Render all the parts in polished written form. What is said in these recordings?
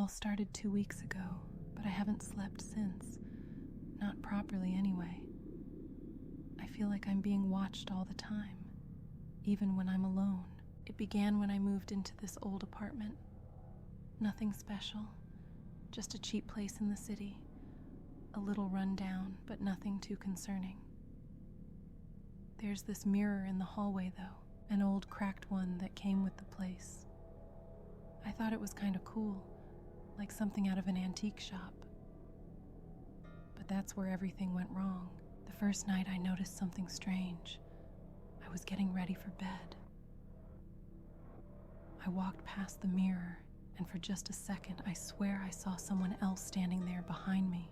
all started 2 weeks ago, but I haven't slept since. Not properly, anyway. I feel like I'm being watched all the time, even when I'm alone. It began when I moved into this old apartment. Nothing special, just a cheap place in the city. A little run down, but nothing too concerning. There's this mirror in the hallway, though, an old cracked one that came with the place. I thought it was kind of cool, like something out of an antique shop. But that's where everything went wrong. The first night I noticed something strange. I was getting ready for bed. I walked past the mirror, and for just a second, I swear I saw someone else standing there behind me.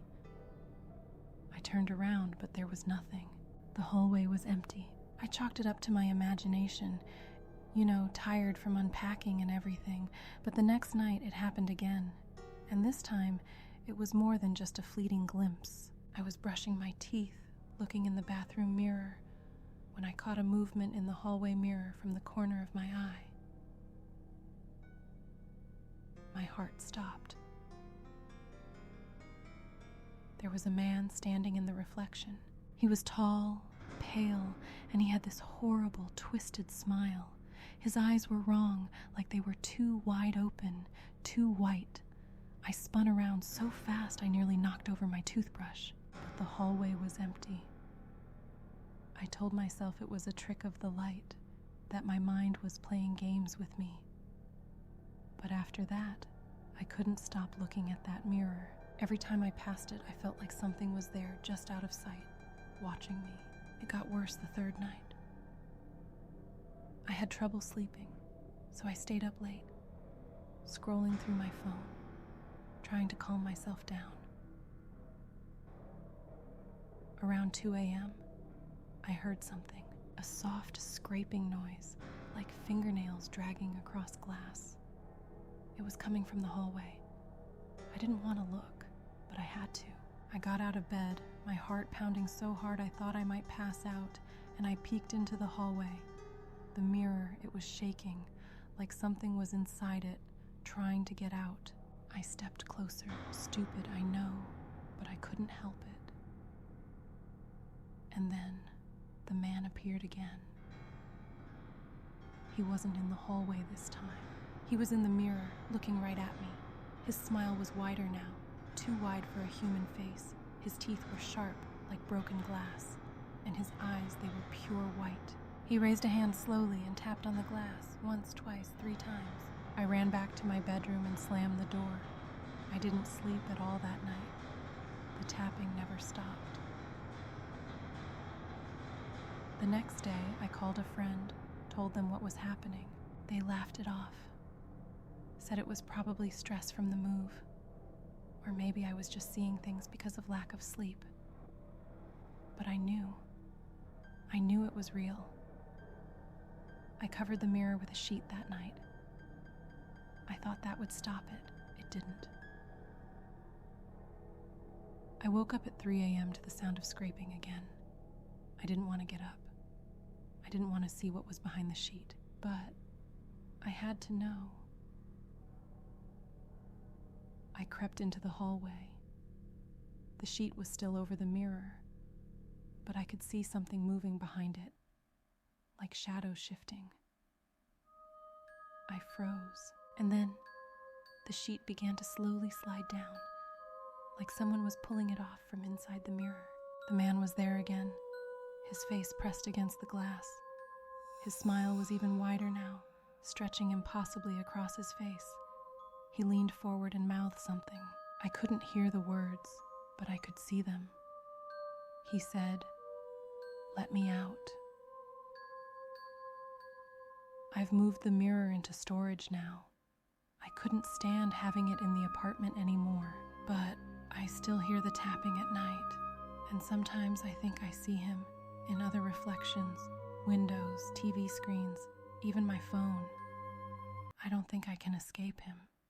I turned around, but there was nothing. The hallway was empty. I chalked it up to my imagination, tired from unpacking and everything, but the next night it happened again. And this time, it was more than just a fleeting glimpse. I was brushing my teeth, looking in the bathroom mirror, when I caught a movement in the hallway mirror from the corner of my eye. My heart stopped. There was a man standing in the reflection. He was tall, pale, and he had this horrible, twisted smile. His eyes were wrong, like they were too wide open, too white. I spun around so fast I nearly knocked over my toothbrush, but the hallway was empty. I told myself it was a trick of the light, that my mind was playing games with me. But after that, I couldn't stop looking at that mirror. Every time I passed it, I felt like something was there just out of sight, watching me. It got worse the third night. I had trouble sleeping, so I stayed up late, scrolling through my phone, trying to calm myself down. Around 2 a.m., I heard something, a soft scraping noise, like fingernails dragging across glass. It was coming from the hallway. I didn't want to look, but I had to. I got out of bed, my heart pounding so hard I thought I might pass out, and I peeked into the hallway. The mirror, it was shaking, like something was inside it, trying to get out. I stepped closer, stupid, I know, but I couldn't help it. And then, the man appeared again. He wasn't in the hallway this time. He was in the mirror, looking right at me. His smile was wider now, too wide for a human face. His teeth were sharp, like broken glass, and his eyes, they were pure white. He raised a hand slowly and tapped on the glass, once, twice, 3 times. I ran back to my bedroom and slammed the door. I didn't sleep at all that night. The tapping never stopped. The next day, I called a friend, told them what was happening. They laughed it off, said it was probably stress from the move, or maybe I was just seeing things because of lack of sleep. But I knew it was real. I covered the mirror with a sheet that night. I thought that would stop it. It didn't. I woke up at 3 a.m. to the sound of scraping again. I didn't want to get up. I didn't want to see what was behind the sheet, but I had to know. I crept into the hallway. The sheet was still over the mirror, but I could see something moving behind it, like shadows shifting. I froze, and then the sheet began to slowly slide down, like someone was pulling it off from inside the mirror. The man was there again, his face pressed against the glass. His smile was even wider now, stretching impossibly across his face. He leaned forward and mouthed something. I couldn't hear the words, but I could see them. He said, "Let me out." I've moved the mirror into storage now. I couldn't stand having it in the apartment anymore, but I still hear the tapping at night, and sometimes I think I see him in other reflections, windows, TV screens, even my phone. I don't think I can escape him.